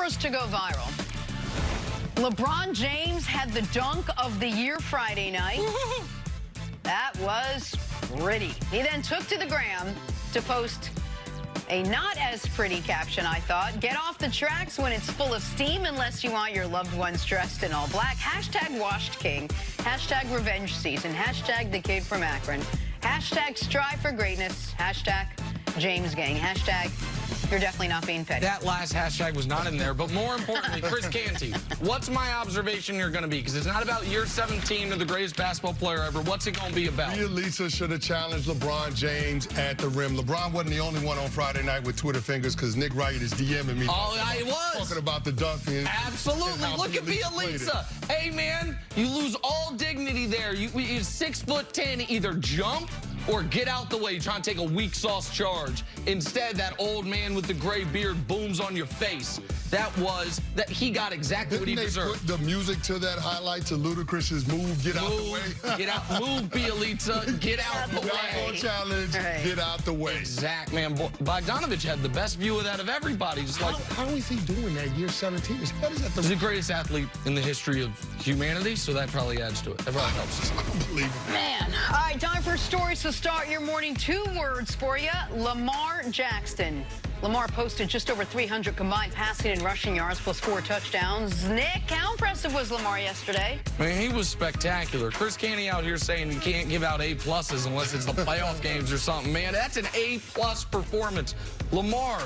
First to go viral. LeBron James had the dunk of the year Friday night. That was pretty. He then took to the gram to post a not as pretty caption, I thought. Get off the tracks when it's full of steam unless you want your loved ones dressed in all black. Hashtag washed king. Hashtag revenge season. Hashtag the kid from Akron. Hashtag strive for greatness. Hashtag James gang. Hashtag you're definitely not being petty. That last hashtag was not in there, but more importantly, Chris Canty, what's my observation you're going to be? Because it's not about year 17 or the greatest basketball player ever. What's it going to be about? Lisa should have challenged LeBron James at the rim. LeBron wasn't the only one on Friday night with Twitter fingers because Nick Wright is DMing me. Oh, I was. Talking about the dunk. Absolutely. Look at Lisa. Hey, man, you lose all dignity there. You're 6'10", either jump or get out the way, trying to take a weak sauce charge. Instead, that old man with the gray beard booms on your face. He got exactly what he deserved. Put the music to that highlight to Ludacris's move, get out the way. Get out, move, Bielitsa, get out the way. Challenge, get out the way. Exact, man. Bogdanovich had the best view of that of everybody. Just like, how is he doing that year 17? He's the greatest athlete in the history of humanity, so that probably adds to it. That probably helps. Unbelievable. Man. All right, time for stories to start your morning. 2 words for you. Lamar Jackson. Lamar posted just over 300 combined passing and rushing yards plus 4 touchdowns. Nick, how impressive was Lamar yesterday? I mean, he was spectacular. Chris Canty out here saying you can't give out A-pluses unless it's the playoff games or something. Man, that's an A-plus performance. Lamar,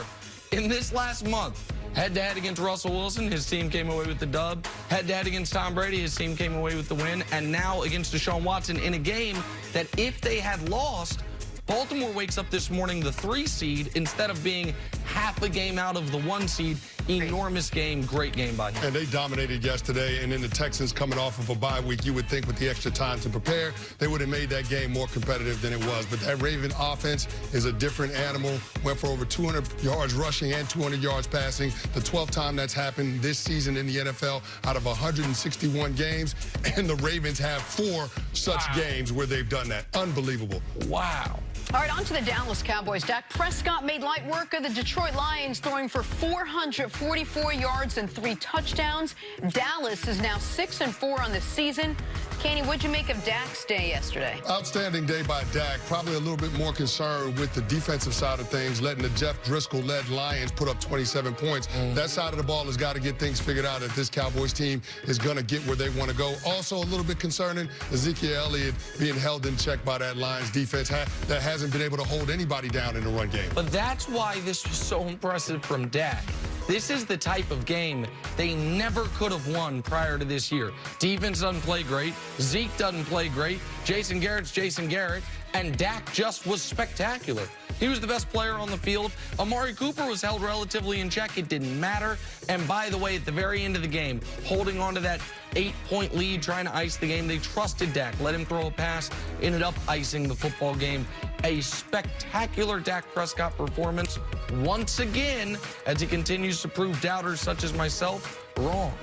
in this last month, head-to-head against Russell Wilson, his team came away with the dub. Head-to-head against Tom Brady, his team came away with the win. And now against Deshaun Watson in a game that if they had lost, Baltimore wakes up this morning the 3 seed instead of being half a game out of the 1 seed. Enormous game, great game by him. And they dominated yesterday, and then the Texans coming off of a bye week, you would think with the extra time to prepare, they would have made that game more competitive than it was. But that Raven offense is a different animal. Went for over 200 yards rushing and 200 yards passing. The 12th time that's happened this season in the NFL out of 161 games. And the Ravens have 4 such games where they've done that. Unbelievable. Wow. All right, on to the Dallas Cowboys. Dak Prescott made light work of the Detroit Lions, throwing for 444 yards and 3 touchdowns. Dallas is now 6-4 on the season. Kenny, what'd you make of Dak's day yesterday? Outstanding day by Dak. Probably a little bit more concerned with the defensive side of things, letting the Jeff Driscoll-led Lions put up 27 points. That side of the ball has got to get things figured out if this Cowboys team is going to get where they want to go. Also, a little bit concerning, Ezekiel Elliott being held in check by that Lions defense that hasn't been able to hold anybody down in the run game. But that's why this was so impressive from Dak. This is the type of game they never could have won prior to this year. Defense doesn't play great. Zeke doesn't play great. Jason Garrett's Jason Garrett. And Dak just was spectacular. He was the best player on the field. Amari Cooper was held relatively in check. It didn't matter. And by the way, at the very end of the game, holding on to that 8-point lead, trying to ice the game, they trusted Dak. Let him throw a pass. Ended up icing the football game. A spectacular Dak Prescott performance once again as he continues to prove doubters such as myself wrong.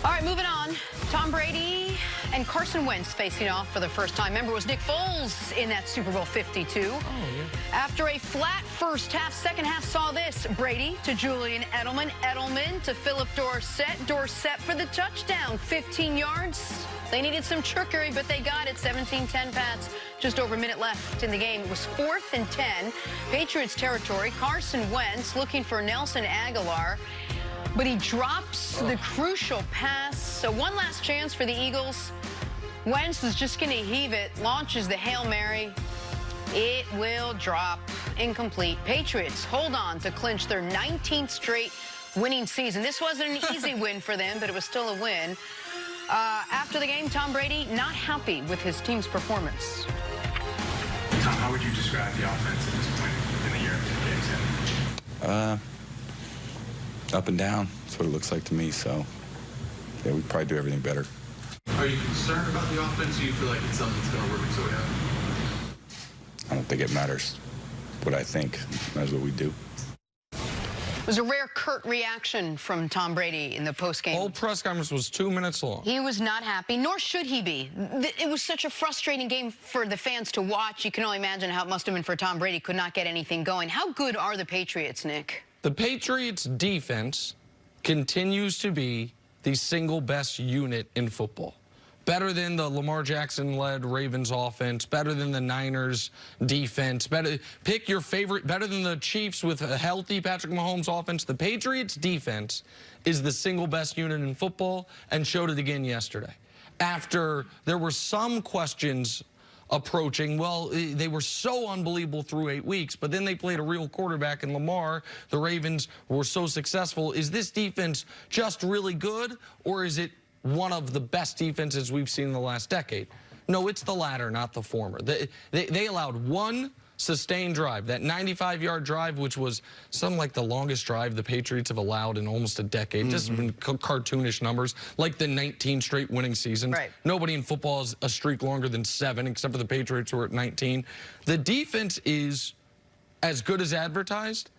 All right, moving on. Tom Brady and Carson Wentz facing off for the first time. Remember, it was Nick Foles in that Super Bowl 52. Oh, yeah. After a flat first half, second half saw this. Brady to Julian Edelman. Edelman to Philip Dorsett. Dorsett for the touchdown. 15 yards. They needed some trickery, but they got it. 17-10 Pats. Just over a minute left in the game. It was 4th and 10. Patriots territory. Carson Wentz looking for Nelson Aguilar. But he drops the crucial pass. So one last chance for the Eagles. Wentz is just going to heave it, launches the Hail Mary. It will drop. Incomplete. Patriots hold on to clinch their 19th straight winning season. This wasn't an easy win for them, but it was still a win. After the game, Tom Brady not happy with his team's performance. Tom, how would you describe the offense at this point in the year? Up and down. That's what it looks like to me. So, yeah, we'd probably do everything better. Are you concerned about the offense, or do you feel like it's something that's going to work its way out? I don't think it matters what I think. It matters what we do. It was a rare curt reaction from Tom Brady in the postgame. Whole press conference was 2 minutes long. He was not happy, nor should he be. It was such a frustrating game for the fans to watch. You can only imagine how it must have been for Tom Brady. Could not get anything going. How good are the Patriots, Nick? The Patriots' defense continues to be the single best unit in football. Better than the Lamar Jackson-led Ravens offense, better than the Niners defense, pick your favorite, better than the Chiefs with a healthy Patrick Mahomes offense. The Patriots defense is the single best unit in football and showed it again yesterday. After there were some questions approaching, well, they were so unbelievable through 8 weeks, but then they played a real quarterback in Lamar. The Ravens were so successful. Is this defense just really good, or is it one of the best defenses we've seen in the last decade? No, it's the latter, not the former. They allowed one sustained drive, that 95-yard drive, which was something like the longest drive the Patriots have allowed in almost a decade. Just cartoonish numbers, like the 19 straight winning seasons. Right. Nobody in football has a streak longer than 7, except for the Patriots who are at 19. The defense is as good as advertised,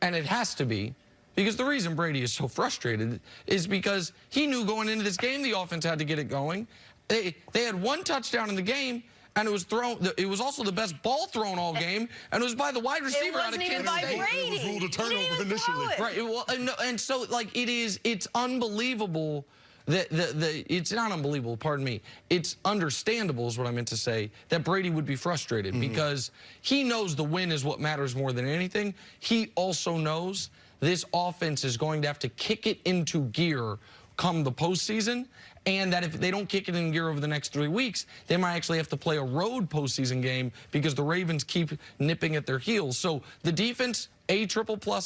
and it has to be, because the reason Brady is so frustrated is because he knew going into this game the offense had to get it going. They had one touchdown in the game, and it was thrown. It was also the best ball thrown all game, and it was by the wide receiver out of Kansas State. Brady. It was ruled a turnover initially. Right. Well, and so like it's unbelievable. It's not unbelievable, pardon me. It's understandable is what I meant to say, that Brady would be frustrated because he knows the win is what matters more than anything. He also knows this offense is going to have to kick it into gear come the postseason, and that if they don't kick it in gear over the next 3 weeks, they might actually have to play a road postseason game because the Ravens keep nipping at their heels. So the defense, A++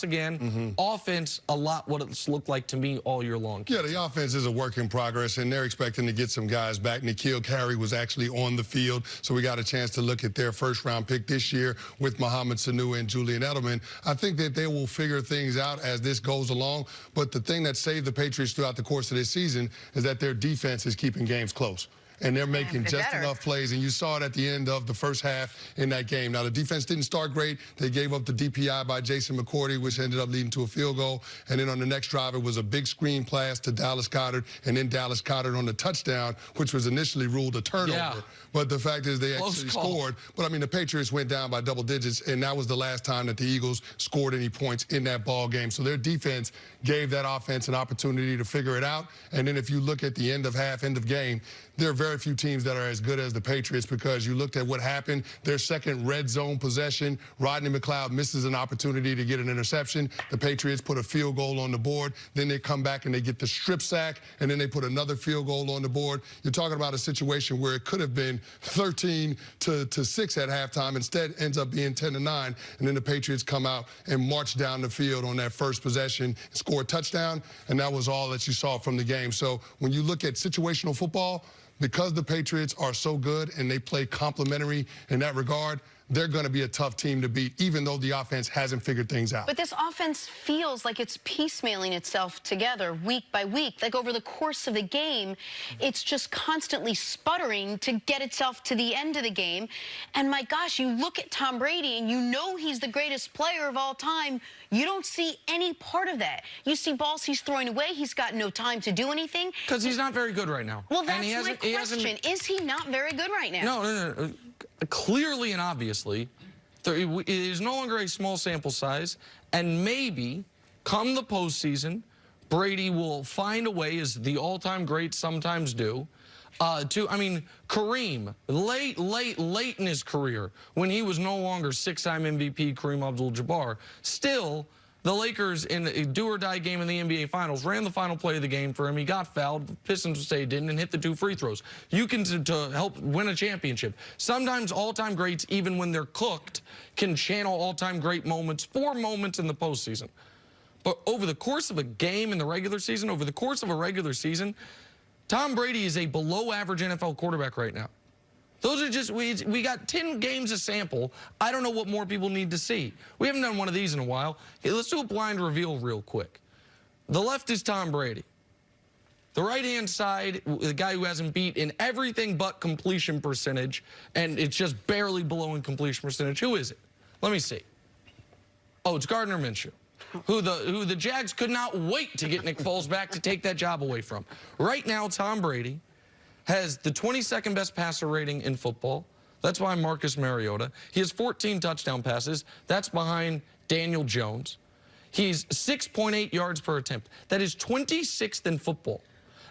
again. Offense, a lot what it's looked like to me all year long. Yeah, the offense is a work in progress, and they're expecting to get some guys back. N'Keal Carey was actually on the field, so we got a chance to look at their first-round pick this year with Mohamed Sanu and Julian Edelman. I think that they will figure things out as this goes along, but the thing that saved the Patriots throughout the course of this season is that their defense is keeping games close. And they're making just enough plays, and you saw it at the end of the first half in that game. Now, the defense didn't start great. They gave up the DPI by Jason McCourty, which ended up leading to a field goal. And then on the next drive, it was a big screen pass to Dallas Goedert, and then Dallas Goedert on the touchdown, which was initially ruled a turnover. Yeah. But the fact is they actually scored. But, I mean, the Patriots went down by double digits, and that was the last time that the Eagles scored any points in that ball game. So their defense gave that offense an opportunity to figure it out. And then if you look at the end of half, end of game, there are very few teams that are as good as the Patriots because you looked at what happened. Their second red zone possession, Rodney McLeod misses an opportunity to get an interception. The Patriots put a field goal on the board. Then they come back and they get the strip sack, and then they put another field goal on the board. You're talking about a situation where it could have been 13 to 6 at halftime. Instead, ends up being 10-9, and then the Patriots come out and march down the field on that first possession, score a touchdown, and that was all that you saw from the game. So when you look at situational football, because the Patriots are so good and they play complementary in that regard, they're going to be a tough team to beat, even though the offense hasn't figured things out. But this offense feels like it's piecemealing itself together week by week. Like over the course of the game, it's just constantly sputtering to get itself to the end of the game. And my gosh, you look at Tom Brady and you know he's the greatest player of all time. You don't see any part of that. You see balls he's throwing away. He's got no time to do anything. Because he's not very good right now. Well, that's my question. Is he not very good right now? No. Clearly and obviously, it is no longer a small sample size, and maybe come the postseason, Brady will find a way, as the all-time greats sometimes do, I mean, Kareem, late in his career, when he was no longer 6-time MVP Kareem Abdul-Jabbar, still, the Lakers in a do-or-die game in the NBA Finals ran the final play of the game for him. He got fouled. The Pistons stayed in and hit the 2 free throws. You can, to help win a championship. Sometimes all-time greats, even when they're cooked, can channel all-time great moments, 4 moments in the postseason. But over the course of a game in the regular season, over the course of a regular season, Tom Brady is a below-average NFL quarterback right now. Those are just, we got 10 games a sample. I don't know what more people need to see. We haven't done one of these in a while. Okay, let's do a blind reveal real quick. The left is Tom Brady. The right-hand side, the guy who hasn't beat in everything but completion percentage, and it's just barely below in completion percentage. Who is it? Let me see. Oh, it's Gardner Minshew, who the Jags could not wait to get Nick Foles back to take that job away from. Right now, Tom Brady has the 22nd best passer rating in football. That's behind Marcus Mariota. He has 14 touchdown passes. That's behind Daniel Jones. He's 6.8 yards per attempt. That is 26th in football.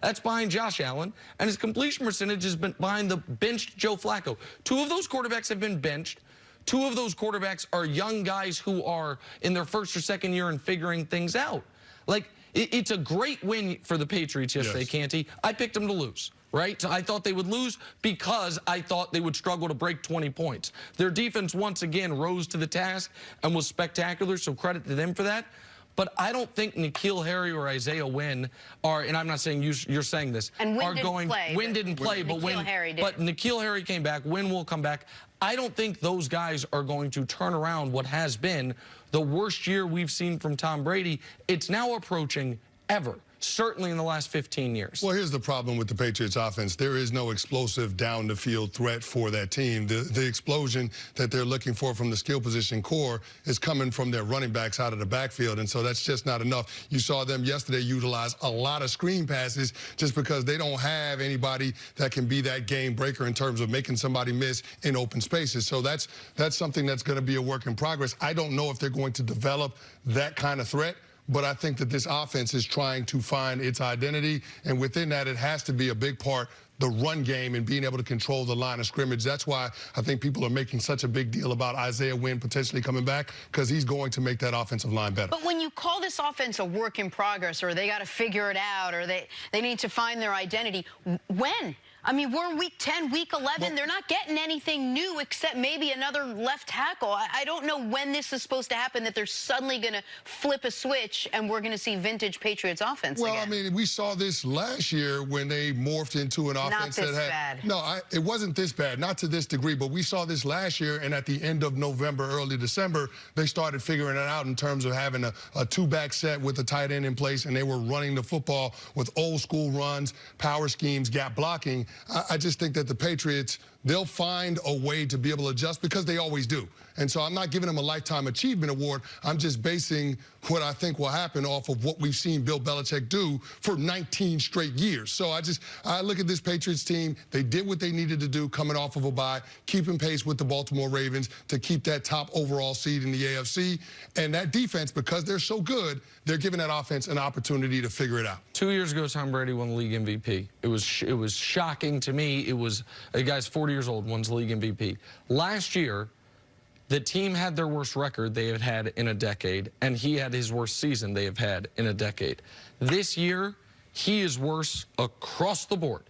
That's behind Josh Allen, and his completion percentage has been behind the benched Joe Flacco. 2 of those quarterbacks have been benched. 2 of those quarterbacks are young guys who are in their first or second year and figuring things out. Like, it's a great win for the Patriots yesterday, yes. Canty. I picked them to lose, right? I thought they would lose because I thought they would struggle to break 20 points. Their defense, once again, rose to the task and was spectacular, so credit to them for that. But I don't think N'Keal Harry or Isaiah Wynn are, and I'm not saying you're saying this, and Wynn are going. Wynn didn't play, but N'Keal Harry came back. Wynn will come back. I don't think those guys are going to turn around what has been the worst year we've seen from Tom Brady. It's now approaching ever. Certainly in the last 15 years. Well, here's the problem with the Patriots offense. There is no explosive down-the-field threat for that team. The explosion that they're looking for from the skill position core is coming from their running backs out of the backfield, and so that's just not enough. You saw them yesterday utilize a lot of screen passes just because they don't have anybody that can be that game breaker in terms of making somebody miss in open spaces. So that's something that's going to be a work in progress. I don't know if they're going to develop that kind of threat, but I think that this offense is trying to find its identity, and within that, it has to be a big part the run game and being able to control the line of scrimmage. That's why I think people are making such a big deal about Isaiah Wynn potentially coming back, because he's going to make that offensive line better. But when you call this offense a work in progress, or they got to figure it out, or they need to find their identity, when? I mean, we're in week 10, week 11. Well, they're not getting anything new except maybe another left tackle. I don't know when this is supposed to happen, that they're suddenly going to flip a switch and we're going to see vintage Patriots offense again. Well, I mean, we saw this last year when they morphed into an offense that had... Not this bad. No, it wasn't this bad, not to this degree, but we saw this last year, and at the end of November, early December, they started figuring it out in terms of having a two-back set with a tight end in place, and they were running the football with old-school runs, power schemes, gap blocking. I just think that the Patriots, they'll find a way to be able to adjust, because they always do. And so I'm not giving them a Lifetime Achievement Award. I'm just basing what I think will happen off of what we've seen Bill Belichick do for 19 straight years. So I look at this Patriots team. They did what they needed to do coming off of a bye, keeping pace with the Baltimore Ravens to keep that top overall seed in the AFC. And that defense, because they're so good, they're giving that offense an opportunity to figure it out. 2 years ago, Tom Brady won the league MVP. It was shocking to me. It was a guy's 40 years old, wins the league MVP. Last year, the team had their worst record they had had in a decade, and he had his worst season they have had in a decade. This year, he is worse across the board.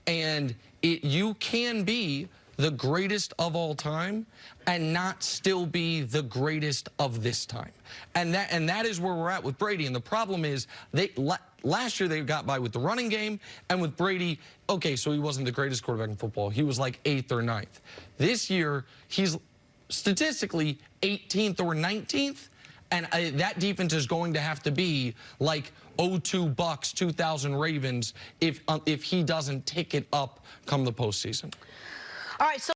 And you can be the greatest of all time and not still be the greatest of this time. And that is where we're at with Brady. And the problem is, last year they got by with the running game, and with Brady, okay, so he wasn't the greatest quarterback in football. He was like 8th or 9th. This year, he's statistically 18th or 19th, and that defense is going to have to be like 02 Bucks, 2000 Ravens if he doesn't take it up come the postseason. All right, so